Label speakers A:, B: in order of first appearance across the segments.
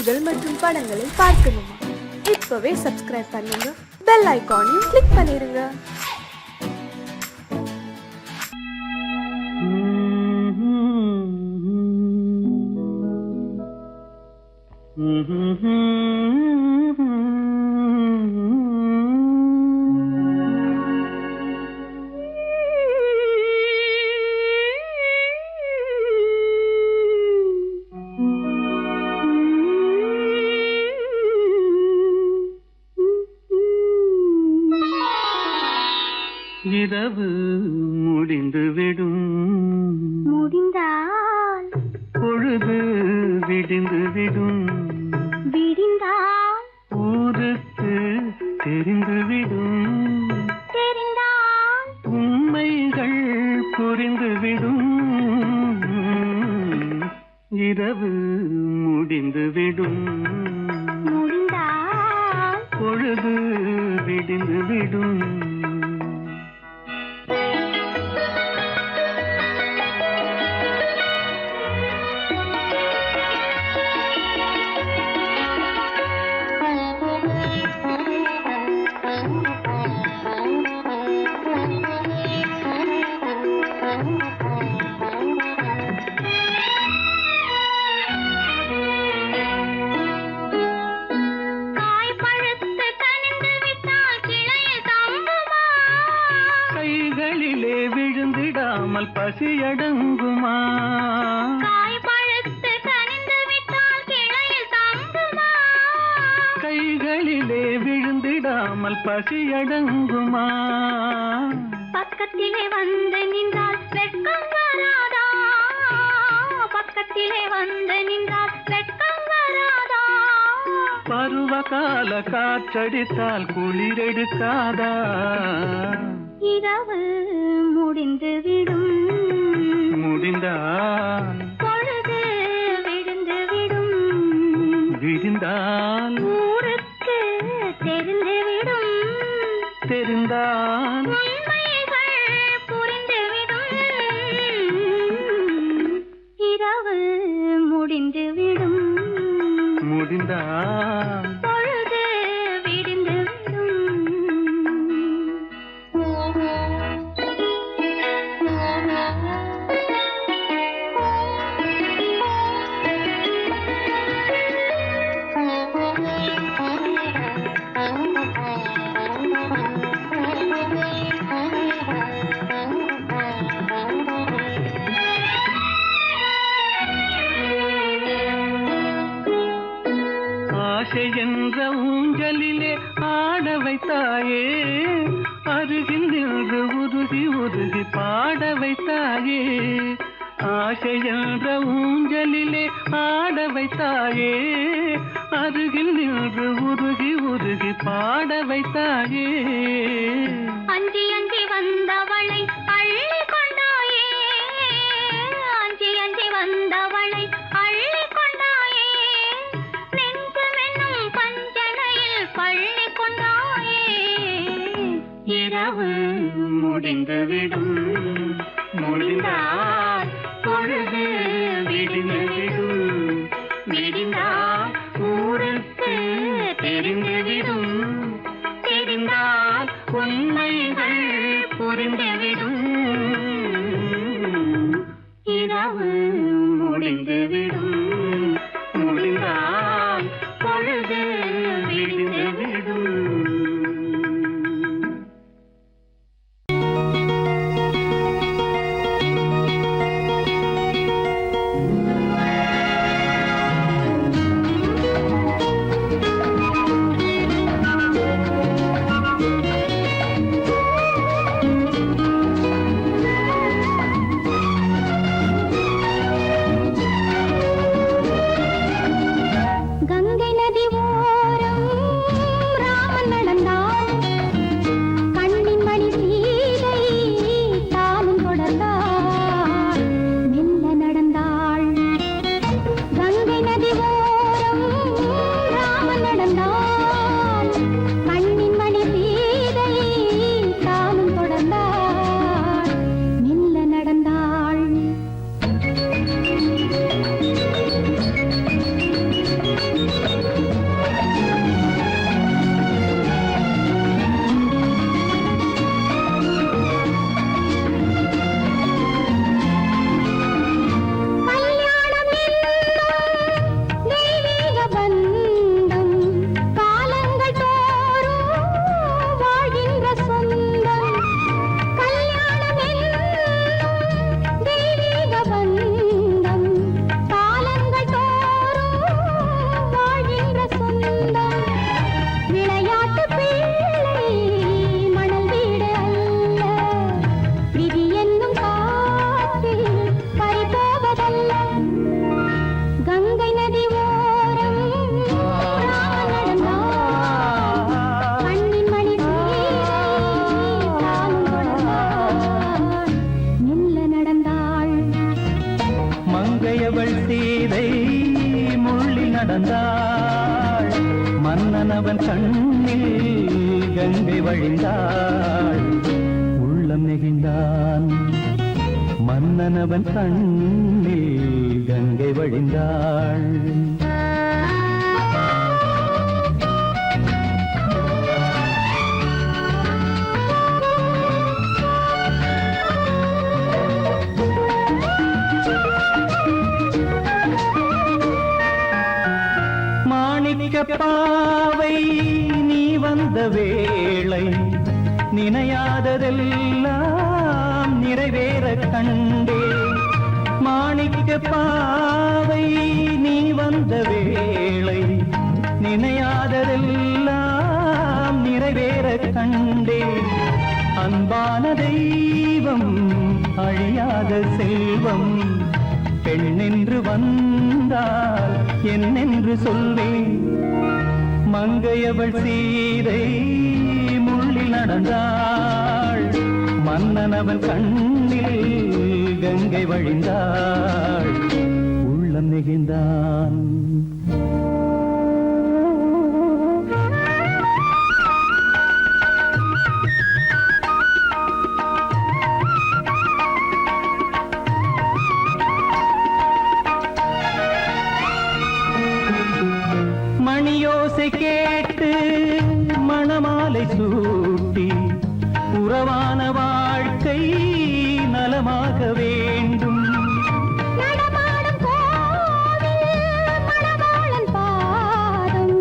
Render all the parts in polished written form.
A: நிகழ்ச்சிகள் மற்றும் படங்களை பார்க்கணுமா? இப்பவே சப்ஸ்கிரைப் பண்ணுங்க, பெல் ஐகானையும் கிளிக் பண்ணிருங்க.
B: இரவு முடிந்துவிடும்,
C: முடிந்தால்
B: பொழுது விடிந்துவிடும்,
C: விடிந்தால்
B: ஊருக்கு தெரிந்துவிடும்,
C: தெரிந்தால்
B: உண்மைகள் புரிந்துவிடும். இரவு முடிந்துவிடும்,
C: முடிந்தால்
B: பொழுது விடிந்துவிடும். கைகளிலே விழுந்திடாமல் பசியடங்குமா?
C: காய் பழுத்து கனிந்து விட்டால் கிளையில் தங்குமா?
B: கைகளிலே விழுந்திடாமல் பசியடங்குமா?
C: பக்கத்திலே வந்து நின்றால் வெட்கம் வராதா? பக்கத்திலே வந்து நின்றால் வெட்கம் வராதா?
B: பருவகால காற்றடித்தால் குளிரெடுக்காதா?
C: இரவு முடிந்துவிடும்,
B: முடிந்தால்
C: பொழுது விடிந்துவிடும்,
B: விடிந்தால்
C: ஊருக்கு தெரிந்துவிடும்,
B: தெரிந்தால்
C: உண்மைகள் புரிந்துவிடும். இரவு முடிந்துவிடும்,
B: முடிந்தால்
C: பொழுது விடிந்துவிடும்.
B: ஆசை என்ற ஊஞ்சலிலே ஆட வைத்தாயே, அருகில் நின்று உருகி உருகி பாட வைத்தாயே. ஆசை என்ற ஊஞ்சலிலே ஆட வைத்தாயே, அருகில் நின்று உருகி உருகி பாட வைத்தாயே.
C: அஞ்சி அஞ்சி வந்தவளை அள்ளி கொண்டாயே, அஞ்சி அஞ்சி வந்தவளை அள்ளி கொண்டாயே. நெஞ்சமென்னும் பஞ்சனையில் பள்ளி கொண்டாயே.
B: இரவு முடிந்துவிடும், முடிந்தால் பொழுது விடிந்துவிடும், விடிந்தால் ஊருக்கு தெரிந்துவிடும், தெரிந்தால் உண்மைகள் புரிந்துவிடும். இரவு முடிந்துவிடும், முடிந்தால் பொழுது விடிந்துவிடும்.
C: கங்கை நதி ஓரம்
D: நடந்தாள் மன்னனவன் கண்ணில் கங்கை வழிந்தாள் உள்ளம் நெகிழ்ந்தான் மன்னனவன் கண்ணில் கங்கை வழிந்தாள் பாவை நீ வந்த வேளை நினையாததெல்லாம் நிறைவேற கண்டே மாணிக்க பாவை நீ வந்த வேளை நினையாததெல்லாம் நிறைவேற கண்டே அன்பான தெய்வம் அழியாத செல்வம் பெண்ணென்று வந்தால் என்னென்று சொல்வேன் மங்கையவள் சீதை முள்ளில் நடந்தாள் மன்னனவன் கண்ணில் கங்கை வழிந்தாள் உள்ளம் நெகிழ்ந்தான் மணியோசை கேட்டு மணமாலை சூட்டி உறவான வாழ்க்கை நலமாக வேண்டும்
C: நடமாடும் கோவில் மணவாளன் பாதம்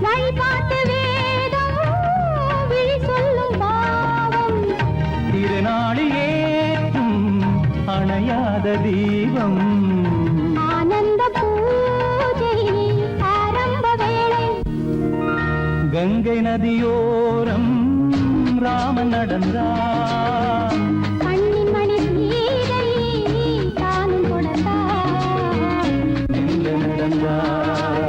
C: வழிபாட்டு வேதம் விழி சொல்லும் பாவம்
D: திருநாளில் ஏற்றும் அணையாத தீபம்
C: ஆனந்த பூஜை ஆரம்ப வேளை
D: கங்கை நதியோரம் ராமன் நடந்தான்
C: கண்ணின் மணி சீதை தானும் கொடுத்தான்
D: மெல்ல நடந்தான்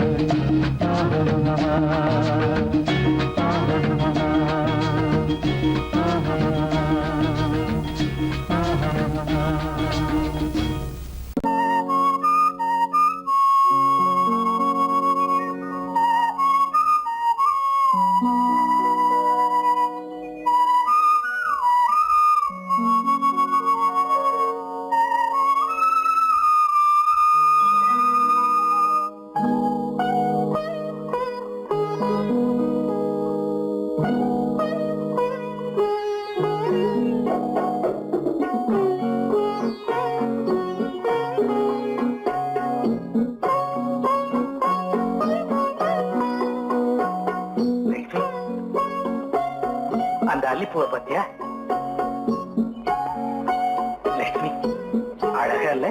E: அந்த அல்லிப்பூவை பத்தியா லட்சுமி அழகா இல்ல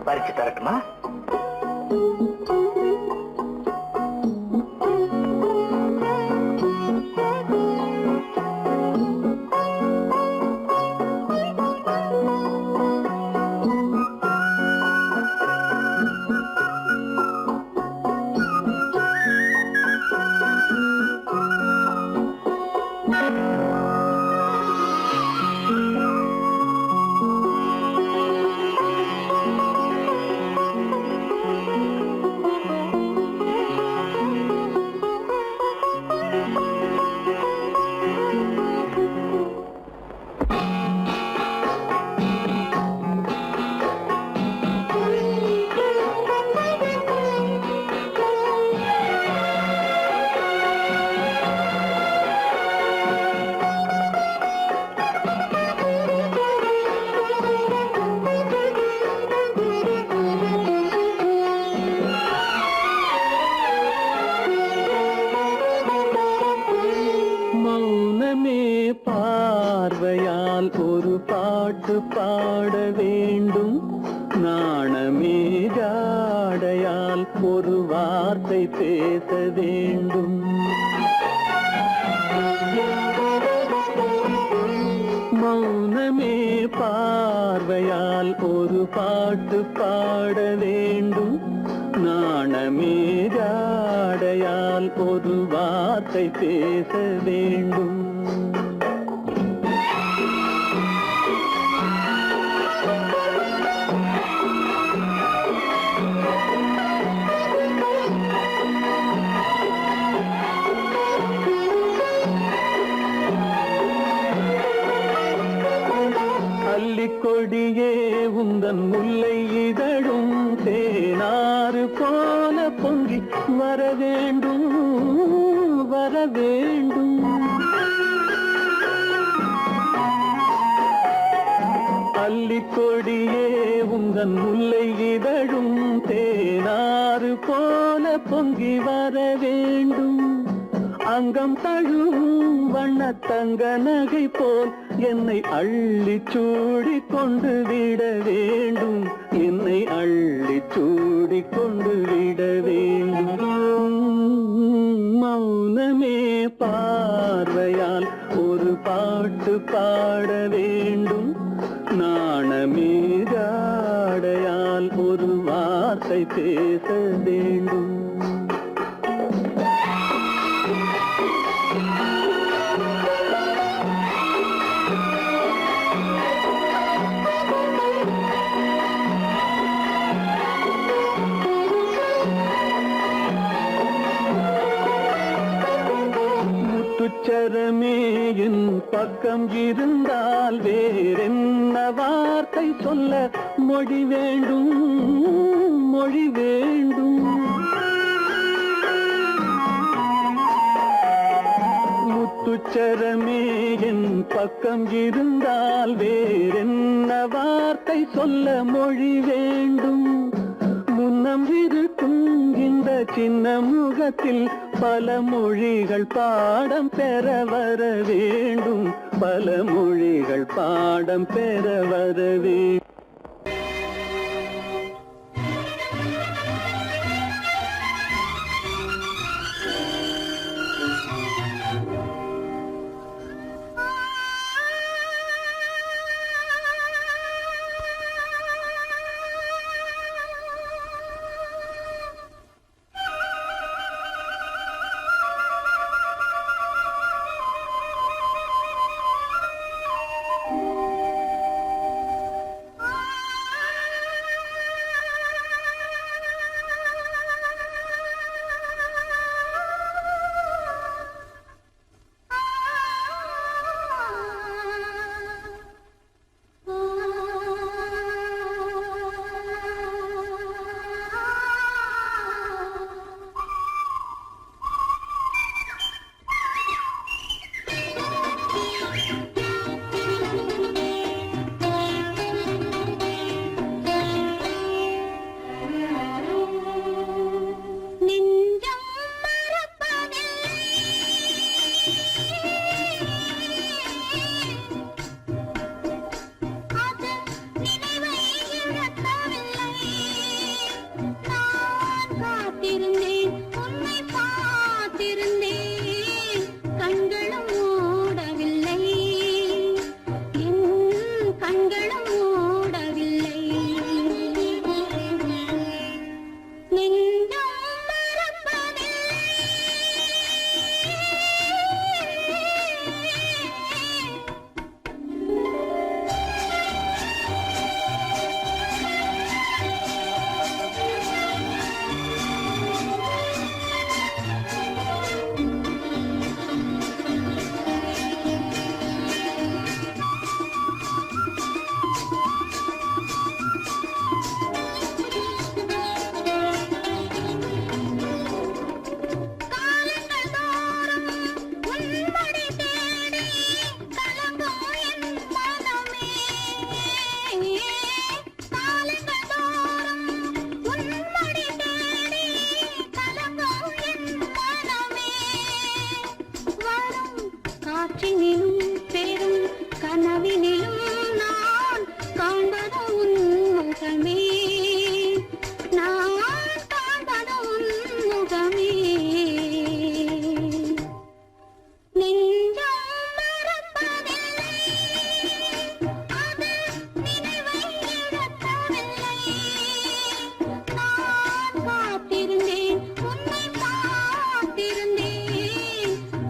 E: பறிச்சு தரட்டுமா பார்வையால் ஒரு பாட்டு பாட வேண்டும் நாணமே ஜாடையால் ஒரு வார்த்தை பேச வேண்டும் மௌனமே பார்வையால் ஒரு பாட்டு பாட வேண்டும் நாணமே ஜாடையால் ஒரு வார்த்தை பேச வேண்டும் போல பொங்கி வர வேண்டும் வர வேண்டும். அல்லிக்கொடியே உந்தன் முல்லை இதழும் தேனாறு போல பொங்கி வர வேண்டும். அங்கம் தழுவும் வண்ணத்தங்க நகை போல் என்னை அள்ளி சூடி கொண்டு விட வேண்டும். என்னை அள்ளி சூடி கொண்டு விட வேண்டும். மௌனமே பார்வையால் ஒரு பாட்டு பாட வேண்டும். நாணமே ஜாடையால் ஒரு வார்த்தை பேச வேண்டும். முத்துச்சரமே என் பக்கம் இருந்தால் வேறென்ன வார்த்தை சொல்ல மொழி வேண்டும் மொழி வேண்டும். முத்துச்சரமே என் பக்கம் இருந்தால் வேறென்ன வார்த்தை சொல்ல மொழி வேண்டும். முன்னம் இருக்கும் இந்த சின்ன முகத்தில் பல மொழிகள் பாடம் பெற வர வேண்டும். பல மொழிகள் பாடம் பெற வர வேண்டும்.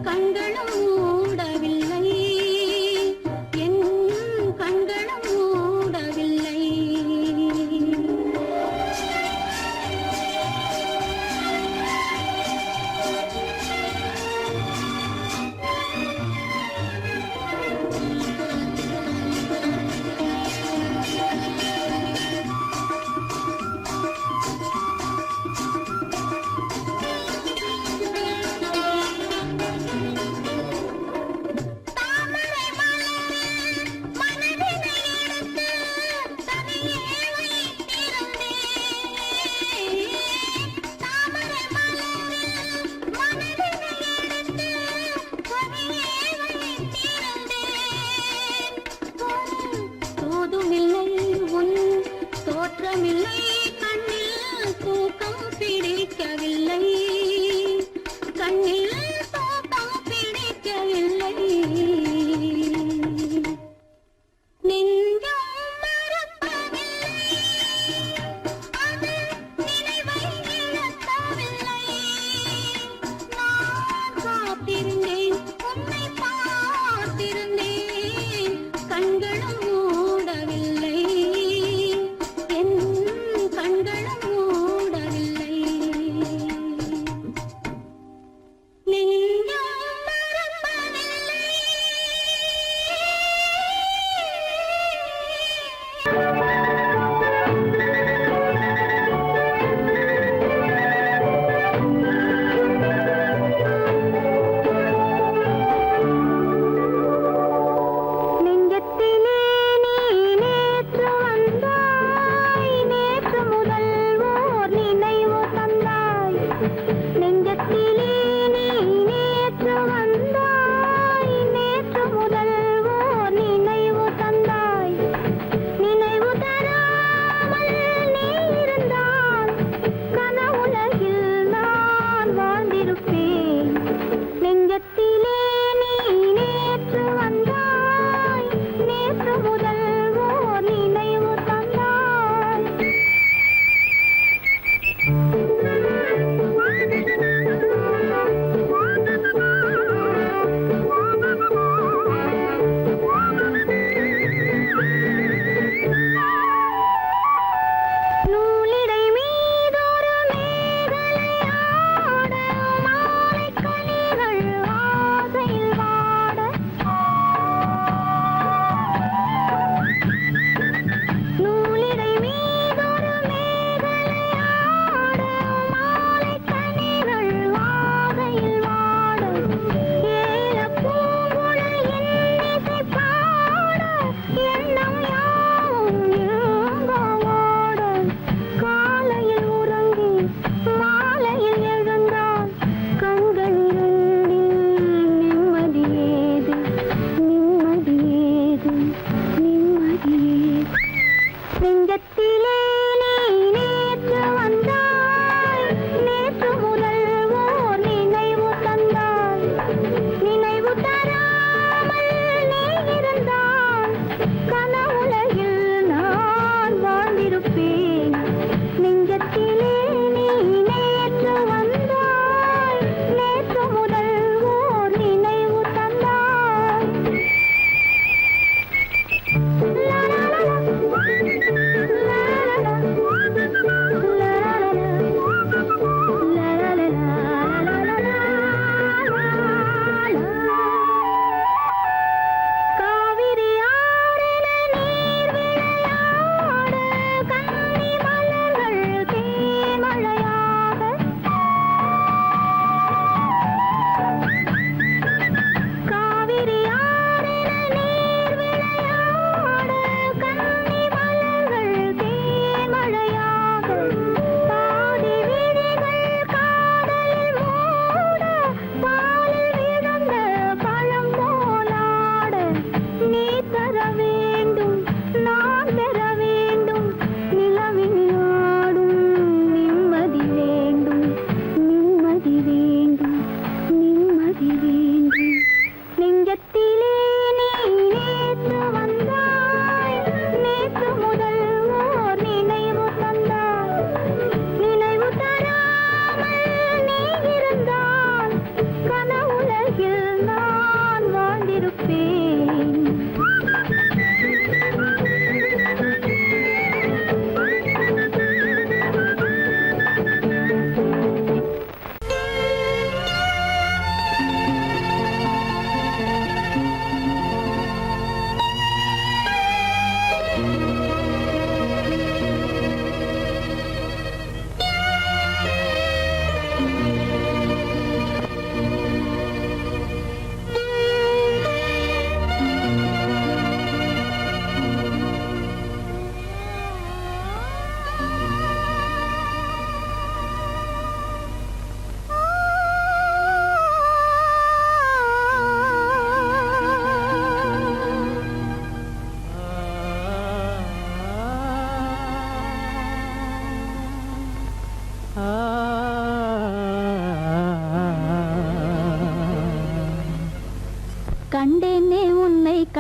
C: கண்களும் மூடவில்லை.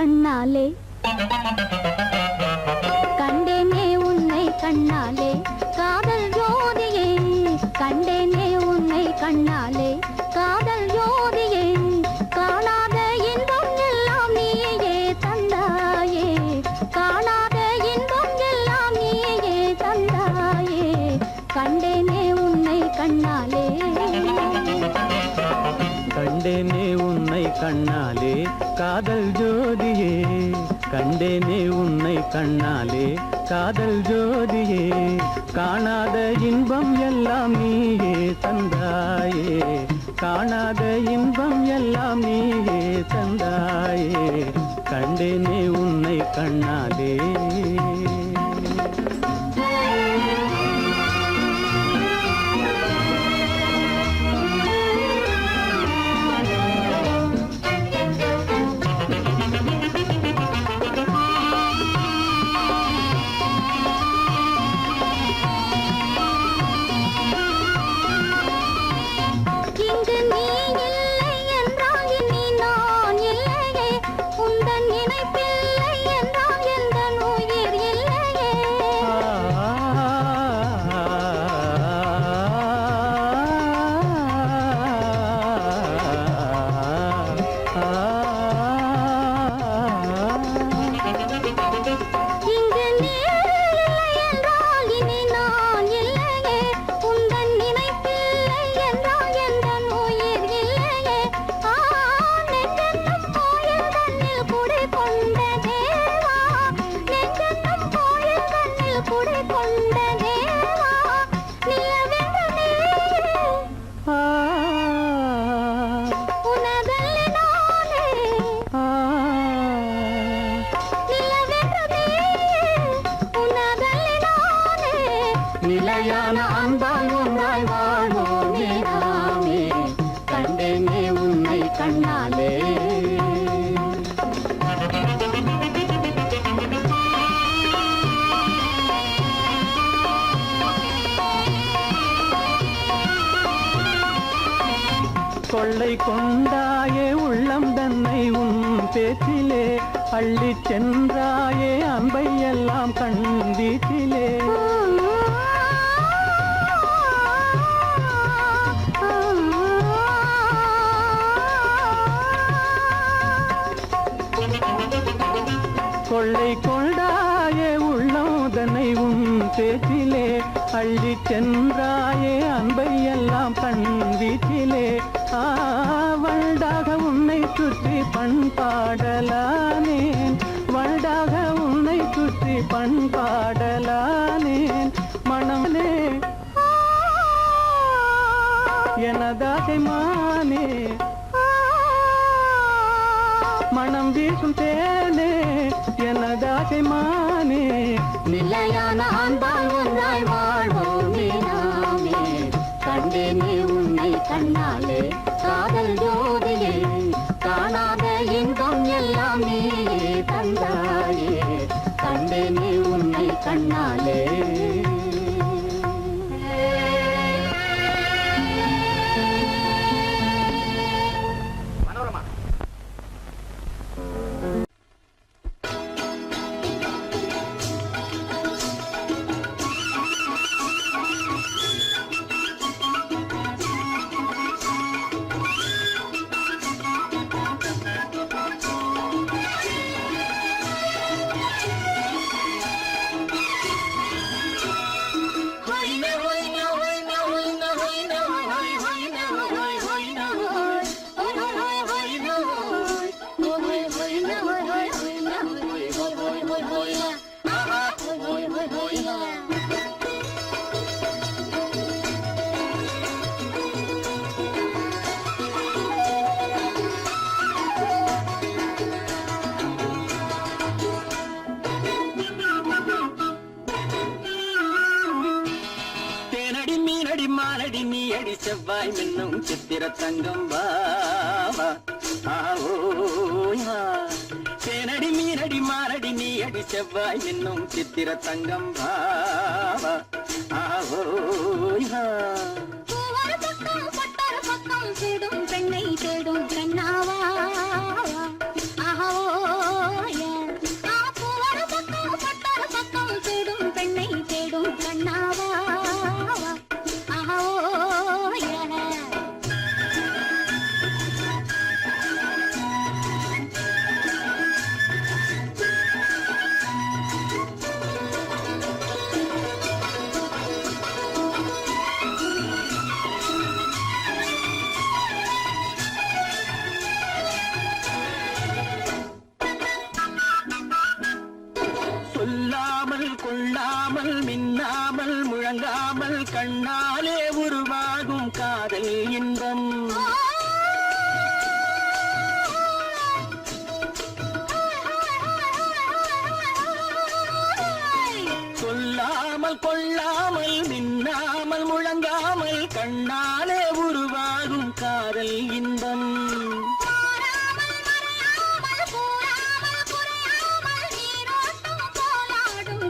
C: கண்ணாலே கண்டேனே உன்னை கண்ணாலே காதல் ஜோதியே கண்டேனே உன்னை கண்ணாலே காதல் ஜோதியே காணாத இன்பம் எல்லாம் நீயே தந்தாயே காணாத இன்பம் எல்லாம் நீயே தந்தாயே கண்டேனே உன்னை கண்ணாலே
E: கண்டேனே உன்னை கண்ணாலே காதல் ஜோதியே கண்டேனே உன்னை கண்ணாலே காதல் ஜோதியே காணாத இன்பம் எல்லாம் நீயே தந்தாயே காணாத இன்பம் எல்லாம் நீயே தந்தாயே கண்டேனே உன்னை கண்ணாலே
C: இங்கு நீ இல்லை என்றால் இனி நான் இல்லையே உந்தன் நினைப்பில்லை என்றால் எந்த உயிர் இல்லையே இங்கு நீ இல்லை என்றால் இனி நான் இல்லையே உந்தன் நினைப்பில்லை என்றால் எந்த உயிர் இல்லையே நெஞ்சென்னும் கோயில் தன்னில் குடி கொண்ட தேவா நெஞ்சென்னும் கோயில் தன்னில் குடி கொண்ட தேவா நிலவென்று நீ உனதல்லி நானே நிலவென்று நீ உனதல்லி நானே
E: நிலையான அன்பால் ஒன்றாய் வாழ்வோமே நாமே கண்டேனே உன்னை கண்ணாலே கொள்ளை கொண்டாயே உள்ளம் தன்னை உன் பேச்சிலே அள்ளிச் சென்றாயே அன்பை எல்லாம் கண் வீட்டிலே கொள்ளை கொண்டாயே உள்ளம் தன்னை உன் பேச்சிலே அள்ளிச் சென்றாயே அன்பை எல்லாம் கண் வீட்டிலே வண்டாக உன்னை சுற்றி பண்பாடலானேன் வண்டாக உன்னை சுற்றி பண்பாடலானேன் மனமே எனதாசை மானே மனம் வீசும் தேனே எனதாசை மானே நிலையான அன்பால் ஒன்றாய் வாழ்வோமே நாமே கண்டேனே உன்னை கண்ணாலே காதல் ஜோதியே காணாத இன்பம் எல்லாம் நீயே தந்தாயே கண்டேனே உன்னை கண்ணாலே மாரடி நீ அடி செவ்வாய் மின்னும் சித்திர தங்கம் வாவா தேனடி மீனடி மாரடி நீ அடி செவ்வாய் மின்னும் சித்திர தங்கம் வாவா
C: ஒரு பக்கம் பட்டொரு பக்கம் தேடும் பெண்ணை தேடும் கண்ணாவா ஆஹோ
E: கண்ணாலே உருவாகும் காதல் இன்பம். சொல்லாமல் கொள்ளாமல் மின்னாமல் முழங்காமல் கண்ணாலே உருவாகும் காதல் இன்பம்.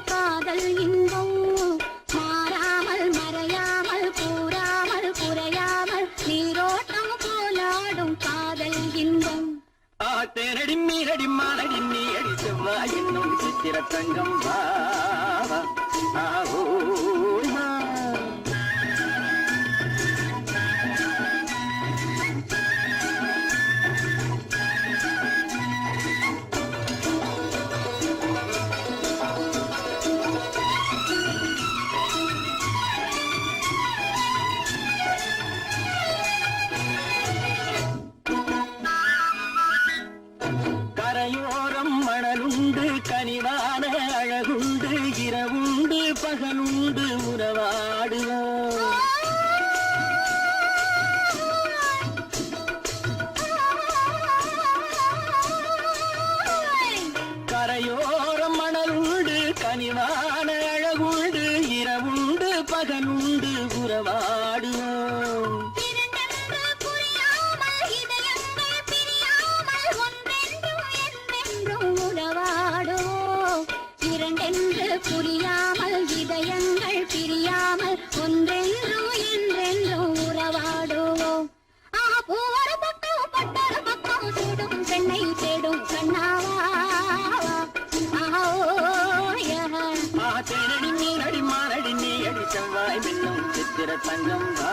C: காதல் இன்பம் மாறாமல் மறையாமல் கூறாமல் குறையாமல் நீரோட்டம் போலாடும் காதல் இன்பம்.
E: தேனடி மீனடி மானடி நீ அடி செவ்வாய் என்னும் சித்திர தங்கம் வா கரையோரம் மணலுண்டு கனிவான அழகுண்டு இரவுண்டு பகலுண்டு உறவாடுவோம். கரையோரம் மணலுண்டு கனிவான அழகுண்டு இரவுண்டு பகலுண்டு உறவாடுவோம்.
C: இரண்டென்று புரியாமல் இதயங்கள் பிரியாமல் ஒன்றென்றும் என்றென்றும் உறவாடுவோம். ஒரு பக்கம் பட்டொரு பக்கம் சூடும் பெண்ணை தேடும் கண்ணாவா.
E: தேனடி மீனடி மானடி நீ அடி செவ்வாய் மின்னும் சித்திர தங்கம் வா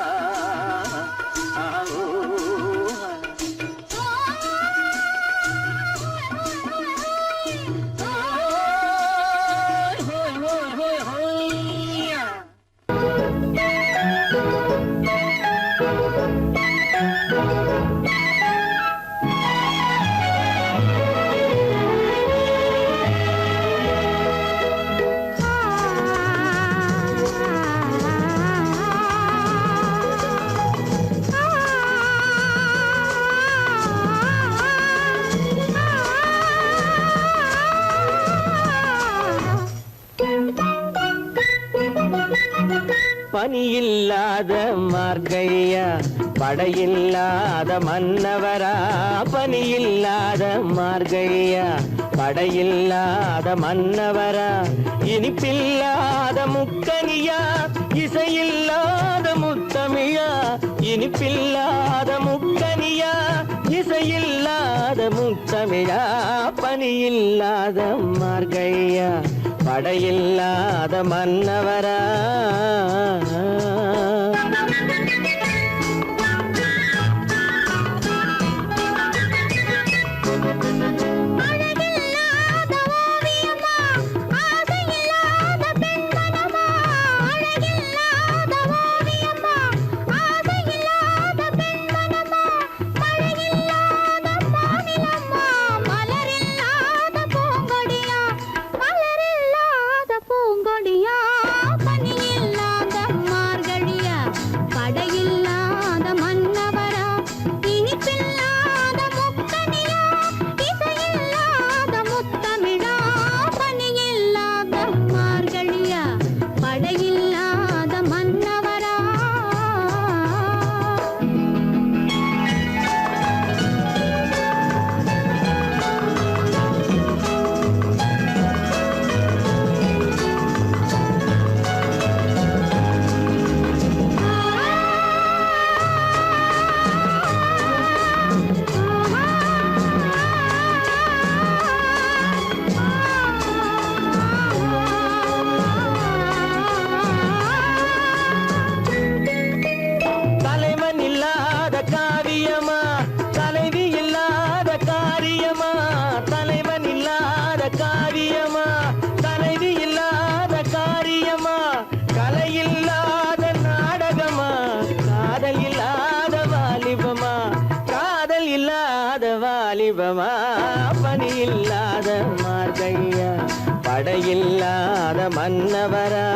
E: பனியில்லாத மார்கழியா படையில்லாத மன்னவரா. பனியில்லாத மார்கழியா படையில்லாத மன்னவரா. இனிப்பில்லாத முக்கனியா இசையில்லாத முத்தமிழா. இனிப்பில்லாத முக்கனியா இசையில்லாத முத்தமிழா. பனியில்லாத மார்கழியா படையில்லாத மன்னவரா. வாலிபமா பணியில்லாத மார்கழியா படையில்லாத மன்னவரா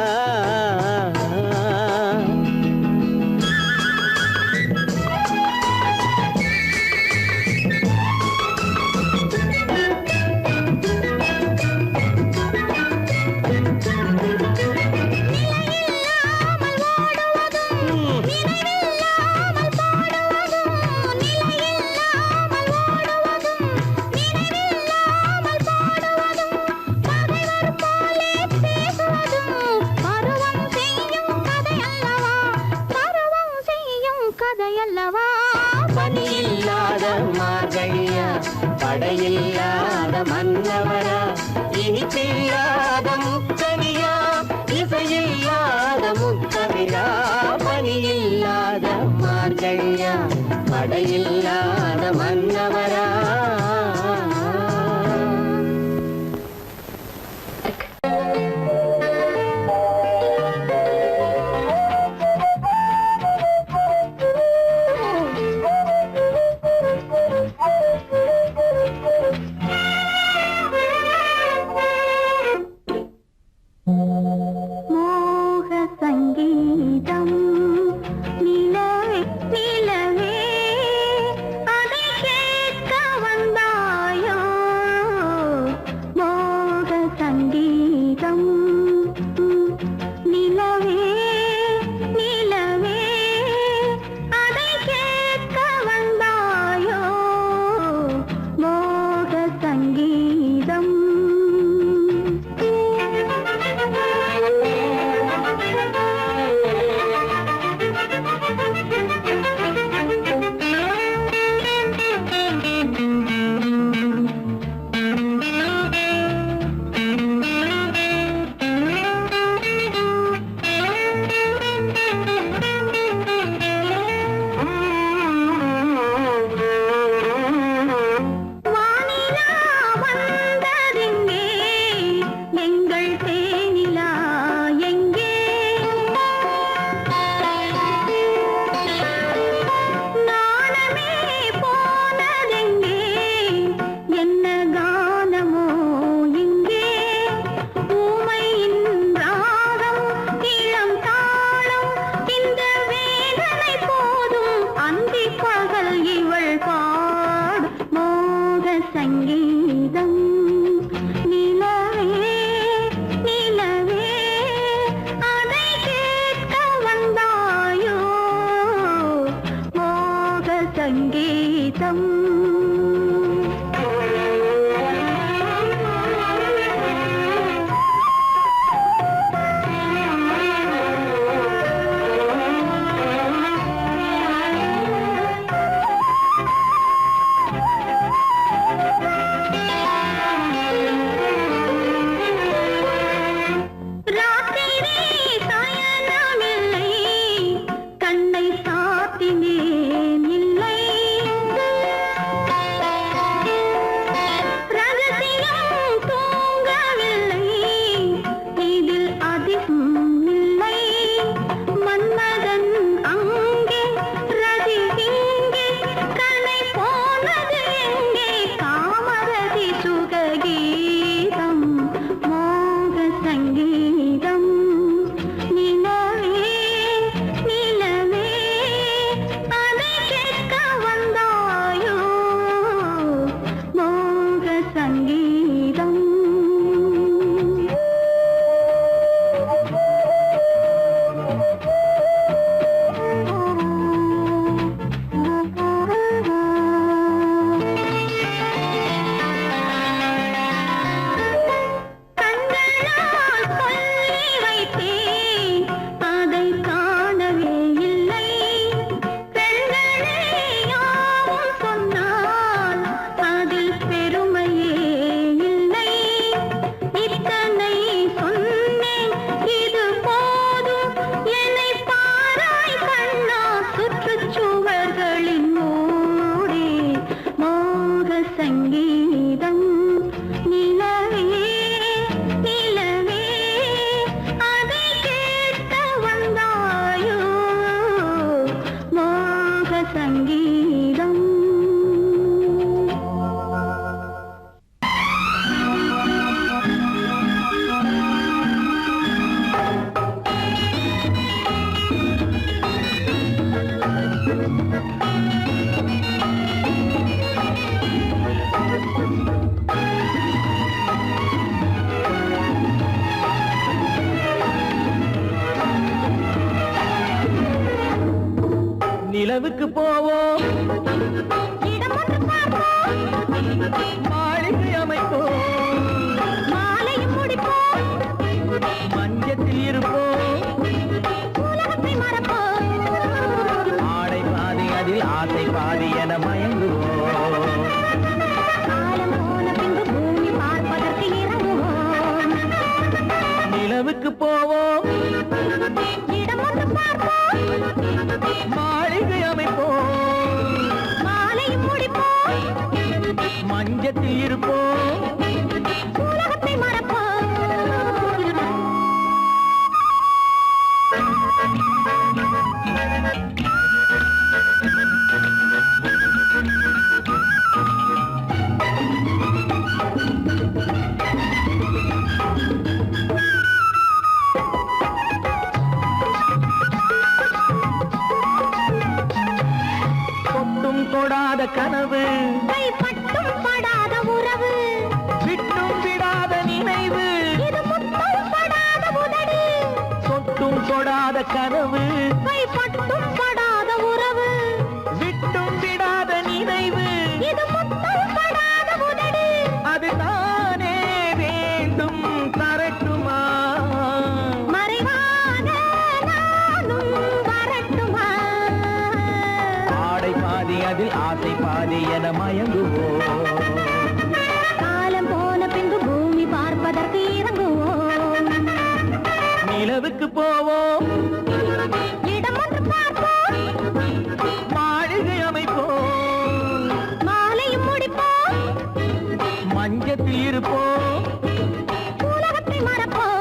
C: அல்லவா
B: பனி இல்லாத மார்கழியா படையில்லாத மன்னவரா இனிப்பில்லாத முக்கனியா இசையில்லாத முக்கவிரா பனி இல்லாத மார்கழியா படையில்லாத மன்னவரா
C: மோக சங்கீதம் நிலவே நிலவே அதை கேட்க வந்தாயோ மோக சங்கீதம் நிலவே நிலவே அதை கேட்க வந்தாயோ மோக சங்கீதம் வானிலா வந்ததெங்கே எங்கள் தேனிலா எங்கே நாணமே போனதெங்கே என்ன கானமோ இங்கே ஊமையின் ராகம் இளம் தாளம் இந்த வேதனை போதும் அந்தி பகல் இவள் பாடு மோக சங்கீதம் நிலவே நிலவே அதை கேட்க வந்தாயோ மோக சங்கீதம் ராத்திரி சயனமில்லை கண்ணை சாத்தினேன் இல்லை ரகசியம் தூங்கவில்லை இதில் அதிகம் இல்லை மன்மதன் அங்கே ரதி இங்கே கண்ணை போனது எங்கே காமரதி சுககீதம் மோக சங்கீதம் நிலவே நிலவே அதை கேட்க வந்தாயோ மோக சங்கீதம் கண்களால் சொல்லி வைத்தேன் அதை காணவே இல்லை பெண்களே யாவும் சொன்னால் அதில் பெருமையே இல்லை இத்தனை சொன்னேன் இது போதும் என்னை பாராய் கண்ணா சுற்றுச்சுவர்களின் மூடி மோக சங்கீதம் நிலவே நிலவே அதை கேட்க வந்தாயோ மோக சங்கீதம்
D: நிலவுக்கு போவோம்
C: இடம் ஒன்று பார்ப்போம்
D: மாளிகை அமைப்போம்
C: மாலையும் முடிப்போம்
D: மஞ்சத்தில் இருப்போம்
C: உலகத்தை மறப்போம்
D: ஆடை பாதி அதில் ஆசை பாதி என மயங்குவோம்.
C: காலம் போன பின்பு பூமி பார்ப்பதற்கு இறங்குவோம்.
D: நிலவுக்கு போவோம்,
C: இடம் ஒன்று பார்ப்போம்,
D: மாளிகை அமைப்போம்,
C: மாலையும் முடிப்போம்,
D: மஞ்சத்தில் இருப்போம்.
C: உலகத்தை மறப்போம்.
D: தொட்டும் தொடாத கனவு,
C: கைப்பட்டும் படாத உறவு,
D: விட்டும் விடாத நினைவு.
C: இது முத்தம் படாத உதடு,
D: தொட்டும் தொடாத கனவு,
C: கைப்பட்டும் படாத உறவு,
D: விட்டும் விடாத நினைவு.
C: இது முத்தம் படாத உதடு.
D: அது தானே வேண்டும் தரட்டுமா?
C: மறைவான நானும் வரட்டுமா?
D: ஆடை பாதி அதில் ஆசை பாதி என மயங்குவோம்.
C: காலம் போன பின்பு பூமி பார்ப்பதற்கு இறங்குவோம்.
D: நிலவுக்கு போவோம்,
C: இடம் ஒன்று பார்ப்போம்,
D: மாளிகை அமைப்போம்,
C: மாலையும் முடிப்போம்,
D: மஞ்சத்தில் இருப்போம்.
C: உலகத்தை மறப்போம்.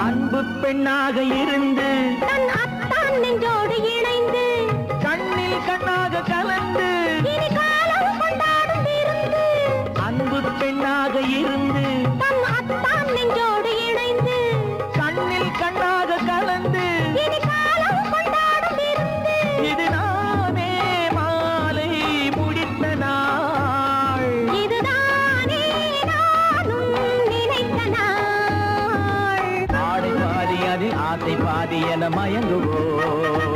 D: அன்பு பெண்ணாக இருந்து
C: தன் அத்தான் நெஞ்சோடு இணைந்து
D: கண்ணில் கண்ணாக கலந்து.
C: இனி காலம் கொண்டாடும் விருந்து.
D: அன்பு பெண்ணாக இருந்து
C: தன் அத்தான் நெஞ்சோடு இணைந்து
D: கண்ணில் கண்ணாக கலந்து.
C: இனி காலம் கொண்டாடும் விருந்து.
D: இது நானே மாலை முடித்த நாள்.
C: இதுதானே நானும் நினைத்த நாள்.
D: ஆடை பாதி அதில் ஆசை பாதி என மயங்குவோம்.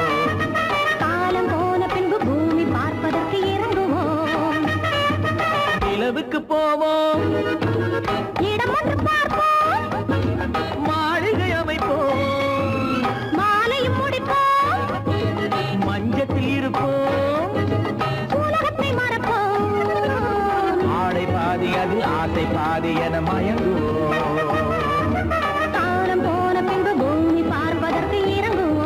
C: காலம் போன பின்பு பூமி பார்ப்பதற்கு இறங்குவோம்.
D: நிலவுக்கு போவோம்,
C: இடம் ஒன்று பார்ப்போம்,
D: மாளிகை அமைப்போம்,
C: மாலையும் முடிப்போம்,
D: மஞ்சத்தில் இருப்போம்.
C: உலகத்தை மறப்போம்.
D: ஆடை பாதி அதில் ஆசை பாதி என மயங்குவோம்.
C: காலம் போன பின்பு பூமி பார்ப்பதற்கு இறங்குவோம்.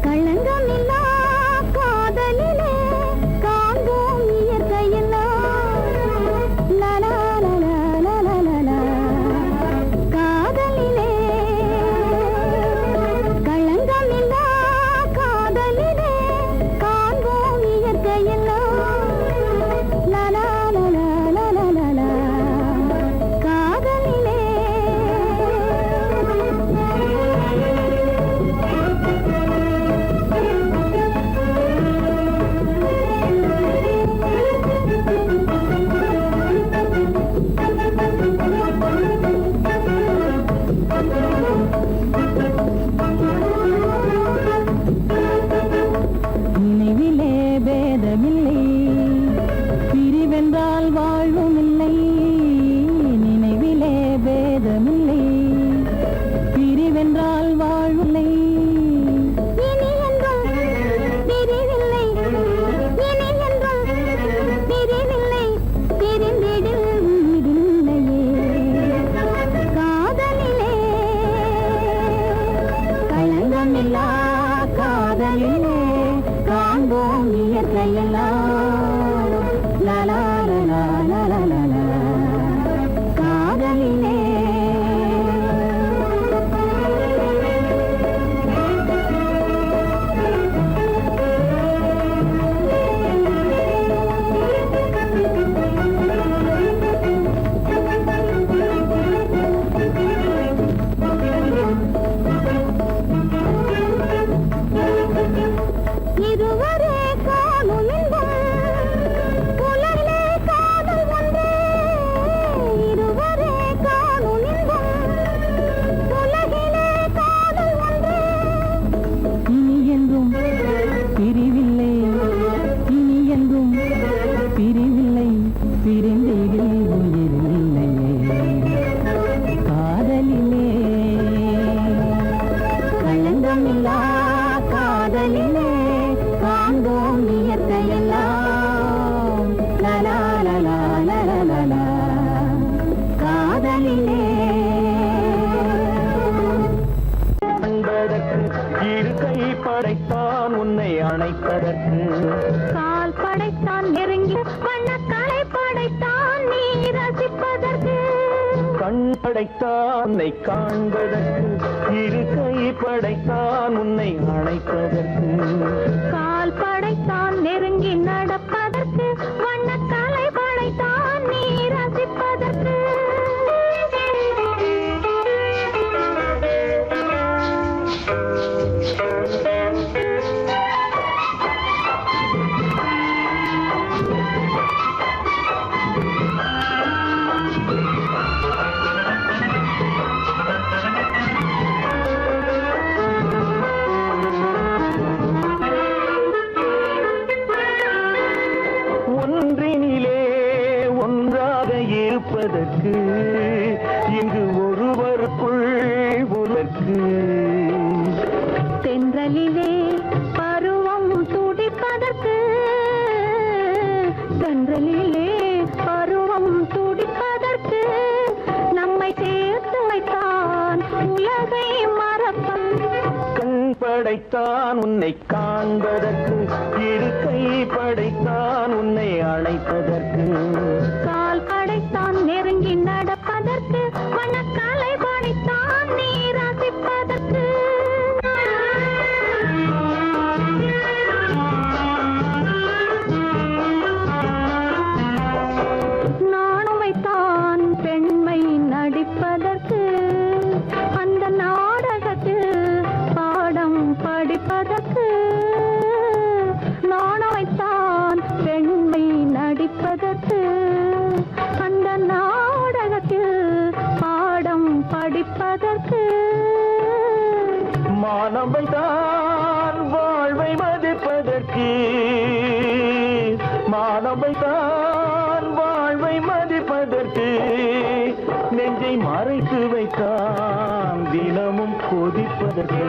C: களங்கமில்லா காதலிலே காண்போம் இயற்கையெல்லாம். லலா லலா லலா காதலிலே
D: அன்பதற்கு இரு கை படைத்தான் உன்னை அணைப்பதற்கு
C: கால் படைத்தான் நெருங்கி வண்ணக்காலை படைத்தான் நீ ரசிப்பதற்கு
D: கண் படைத்தான் உன்னை காண்பதற்கு இரு கை படைத்தான் உன்னை அணைப்பதற்கு
C: கால் படைத்தான் நெருங்கி நடப்பதற்கு வண்ணக்காலை படைத்தான் நீ ரசிப்பதற்கு
D: ஒன்றினிலே ஒன்றாக இருப்பதற்கு இங்கு ஒருவருக்குள் ஒருவருக்கு
C: தென்றலிலே பருவம் துடிப்பதற்கு தென்றலிலே பருவம் துடிப்பதற்கு நம்மை சேர்த்து வைத்தான் உலகை மறப்பன்
D: கண் படைத்தான் உன்னை காண்பதற்கு இரு கை படைத்தான் உன்னை அணைப்பதற்கு
C: கால் படைத்தான் நெருங்கி நடப்பதற்கு வண்ணக்காலை படைத்தான் நீ ரசிப்பதற்கு நானும் வைத்தான் பெண்மை நடிப்பதற்கு அந்த நாடகத்தில் பாடம் படிப்பதற்கு நானும் வைத்தான் பெண்மை நடிப்பதற்கு அந்த நாடகத்தில் பாடம் படிப்பதற்கு
D: மானவை தான் வாழ்வை மதிப்பதற்கு மானவை தான் வாழ்வை மதிப்பதற்கு நெஞ்சை மறைத்து வைத்தான் தினமும் கொதிப்பதற்கு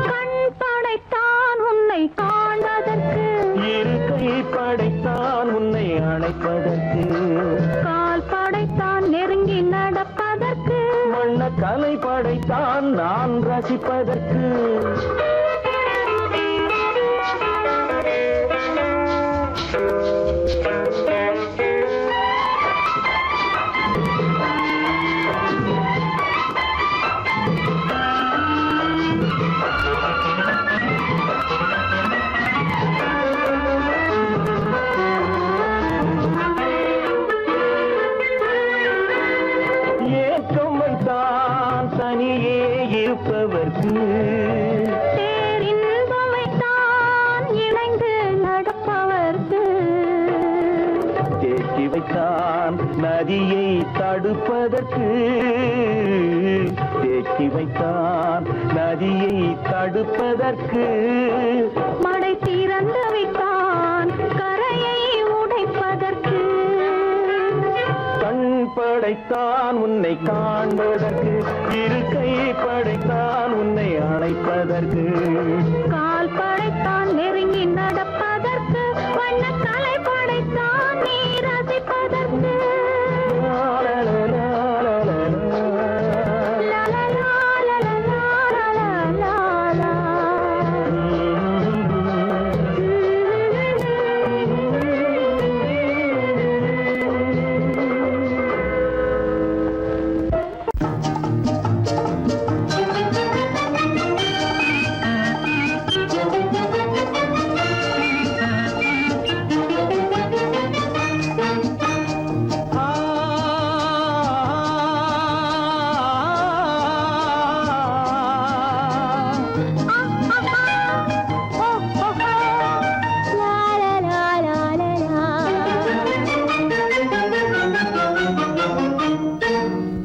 C: கண் படைத்தான் உன்னை காண்பதற்கு
D: இரு கை படைத்தான் உன்னை அணைப்பதற்கு
C: கால் படைத்தான் நெருங்கி நடப்பதற்கு
D: வண்ண கலை படைத்தான் நான் ரசிப்பதற்கு ஏக்கம் வைத்தான் தனியே இருப்பவர்க்கு
C: பேரின்பம் வைத்தான் இணைந்து நடப்பவர்க்கு
D: தேக்கி வைத்தான் நதியை தடுப்பதற்கு தேக்கி வைத்தான் நதியை தடுப்பதற்கு
C: மடை திறந்து வைத்தான் கரையை உடைப்பதற்கு
D: கண் படைத்தான் உன்னை காண்பதற்கு இரு கை படைத்தான் உன்னை அணைப்பதற்கு
C: கால் படைத்தான் நெருங்கி நடப்பதற்கு வண்ணக்கலை படைத்தான் நீ ரசிப்பதற்கு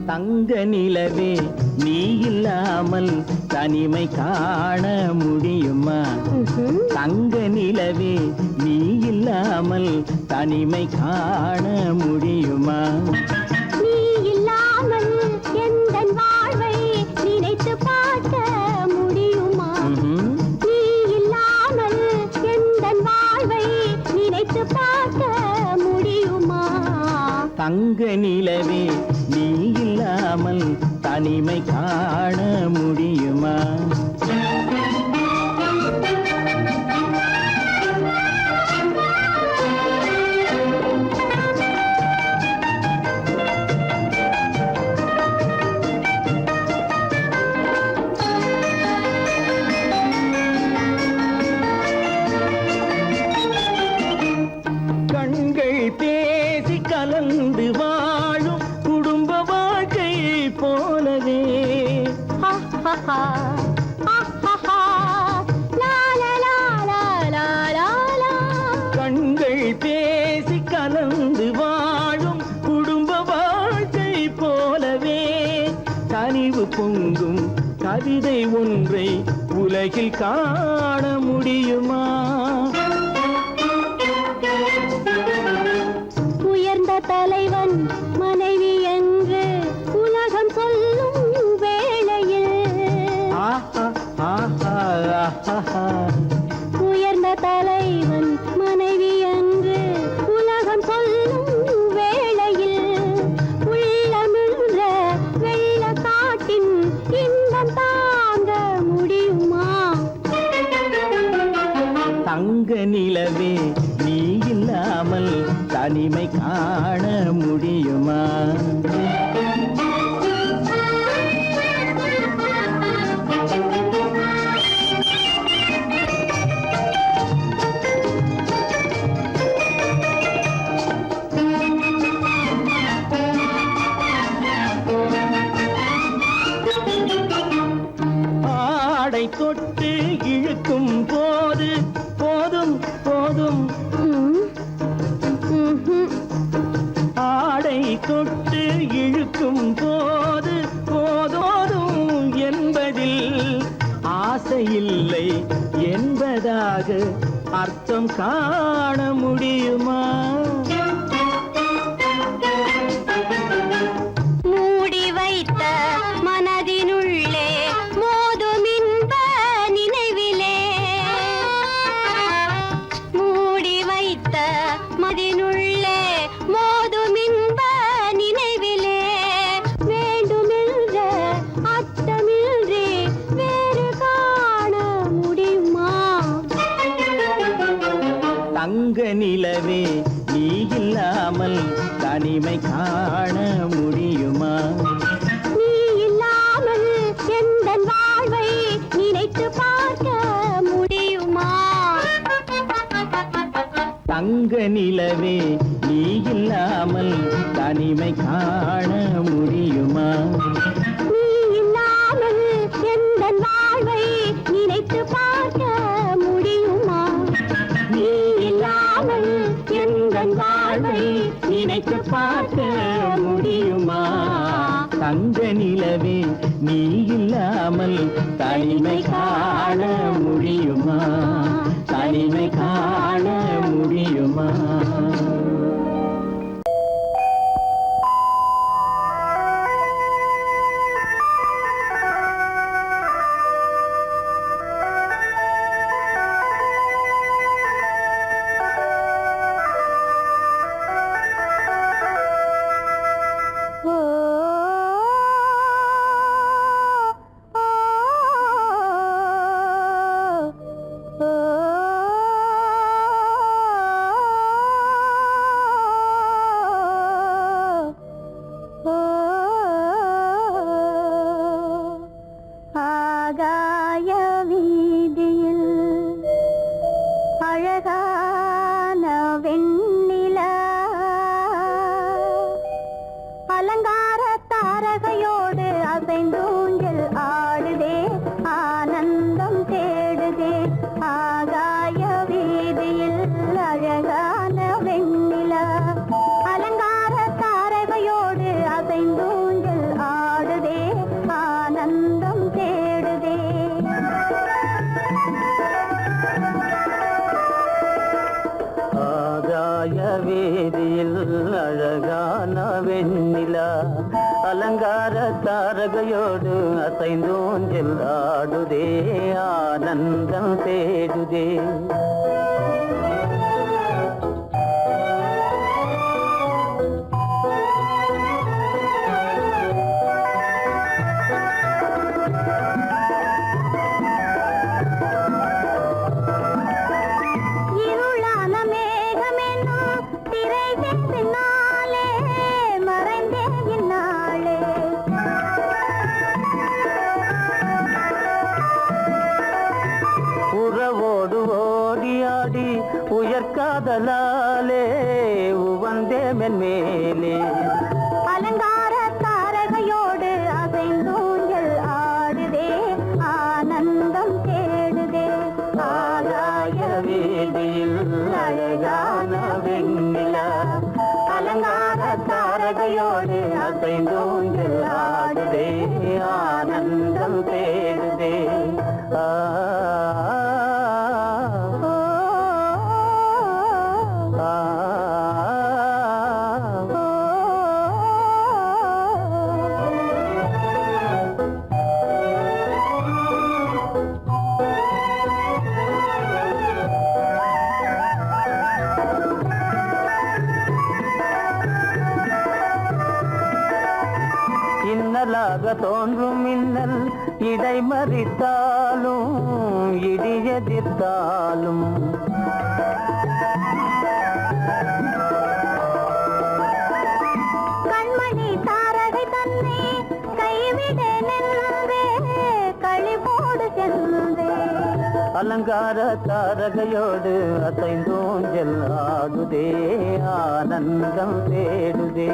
D: தங்க நிலவே நீ இல்லாமல் தனிமை காண முடியுமா தங்க நிலவே நீ இல்லாமல் தனிமை காண முடியுமா
C: நீ இல்லாமல் எந்தன் வாழ்வை நினைத்து பார்க்க முடியுமா நீ இல்லாமல் எந்தன் வாழ்வை நினைத்து பார்க்க முடியுமா
D: தங்க நிலவே நீ இல்லாமல் தனிமை காண முடியுமா? கண்கள் பேசி கலந்து வாழும் குடும்ப வாழ்க்கை போலவே கண்கள் பேசி கலந்து வாழும் குடும்ப வாழ்க்கை போலவே கனிவு பொங்கும் கவிதை ஒன்றை உலகில் காண முடியுமா?
C: உயர்ந்த தலைவன் மனைவி என்று உலகம் சொல்லும் வேளையில் உயர்ந்த தலைவன் மனைவி என்று உலகம் சொல்லும் வேளையில் உள்ளமிழ்ற வெள்ளக்காட்டின் இன்பம் தாங்க முடியுமா?
D: தங்க நிலவே நீ இல்லாமல் தனிமை காண முடியுமா? ஆடை தொட்டு இழுக்கும் போது போதும் போதும் ஆடை தொட்டு இழுக்கும் போது போதோதும் என்பதில் ஆசையில்லை என்பதாக அர்த்தம் காண முடியுமா?
C: மூடி வைத்த மனதினுள்ளே மோதும் இன்ப நினைவிலே மூடி வைத்த மனதினுள்ளே மோதும் இன்ப நினைவிலே வேண்டுமென்ற அர்த்தமின்றி வேறு காண முடியுமா?
D: தங்க நிலவே நீ இல்லாமல் தனிமை காண முடியுமா?
C: நீ இல்லாமல் எந்தன் வாழ்வை நினைத்து பார்க்க முடியுமா?
D: தங்க நிலவே நீ இல்லாமல் தனிமை காண முடியுமா?
C: நீ இல்லாமல் எந்தன் வாழ்வை நினைத்து பார்க்க முடியுமா?
D: நீ இல்லாமல் எந்தன் வாழ்வை நினைத்து பார்க்க முடியுமா? தங்க நிலவே நீ இல்லாமல் தனிமை காண முடியுமா? தனிமை காண முடியுமா?
C: ஆகாய வீதியில் அழகான வெண்ணிலா அலங்கார தாரகையோடு அசைந்தூஞ்சல் ஆடுதே ஆனந்தம் தேடுதே ஆகாய வீதியில் அழகான வெண்ணிலா அலங்கார தாரகையோடு அசைந்தூஞ்சல் ஆடுதே ஆனந்தம் தேடுதே
D: ஆகாய வேதியில் அழகான வெண்ணிலா அலங்கார தாரகையோடு அசைந்தோஞ்சல் ஆடுதே ஆனந்தம் தேடுதே அசைந்தூங்கில் ஆடுதே ஆனந்தம் தேடுதே ஆ இன்னலாக தோன்றும் மின்னல் இடை மறித்தாலும் இடி எதிர்த்தாலும்
C: கண்மணி தாரகை தன்னை கைவிட நின்றே களிபோடு சென்றே
D: அலங்கார தாரகையோடு அசைந்தூஞ்சல் ஆடுதே ஆனந்தம் தேடுதே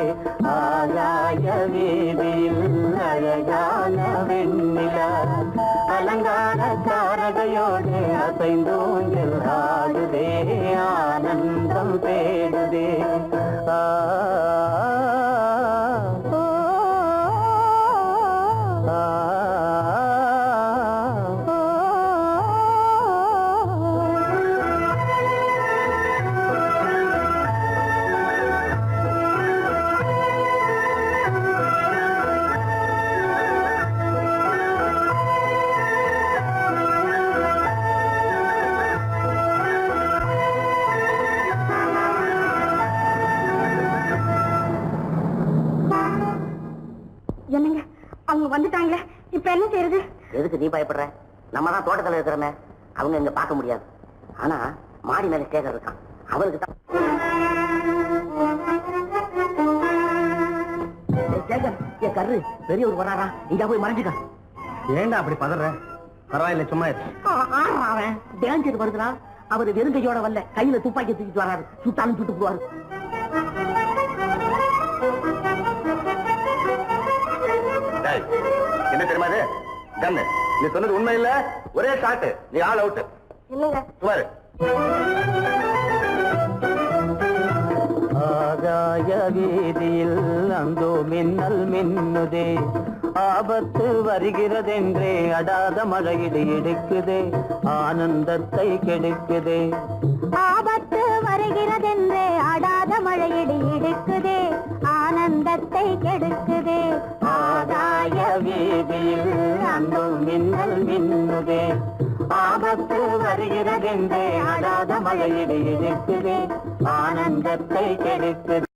D: ஆகாய வீதியில் அழகான வெண்ணிலா அலங்கார தாரகையோடு அசைந்தூஞ்சல் ஆடுதே ஆனந்தம் தேடுதே ஆ
C: என்னங்க அவங்க வந்துட்டாங்களே இப்ப என்ன செய்யறது?
B: எதுக்கு நீ பயப்படுற? நம்ம தான் தோட்டத்துல இருக்கிறோமே, அவங்க இங்க பார்க்க முடியாது. ஆனா மாடி மேல சேகர் இருக்கான், அவருக்கு தான். சேகர், என் கரு பெரியவர் வராரா, இங்க போய் மறைஞ்சுக்க.
D: ஏண்டா அப்படி பதற? பரவாயில்ல, சும்மா
B: அவன் டேஞ்சர் வருதுனா, அவரு வெறுங்கையோட வரல, கையில துப்பாக்கி தூக்கிட்டு வராரு, சுட்டாலும் சுட்டு போவாரு.
D: என்ன தெரியுமா இது? கண்ணு, நீ சொன்னது உண்மை இல்ல, ஒரே ஷாட், நீ ஆல் அவுட்.
B: இல்லங்க
D: சுமாரு. ஆகாய வீதியில் அந்தோ மின்னல் மின்னுதே, ஆபத்து வருகிறதென்றே அடாத மழையிடு எடுக்குதே, ஆனந்தத்தை கெடுக்குதே.
C: ஆபத்து வருகிறதென்றே அடாத மழையிடி இடுக்குதே, ஆனந்தத்தை கெடுக்குதே.
D: ஆகாய வீதியில் அந்தோ மின்னல் மின்னுதே, ஆபத்து வருகிறதென்றே அடாத மழையிடு எடுக்குதே, ஆனந்தத்தை கெடுக்குதே.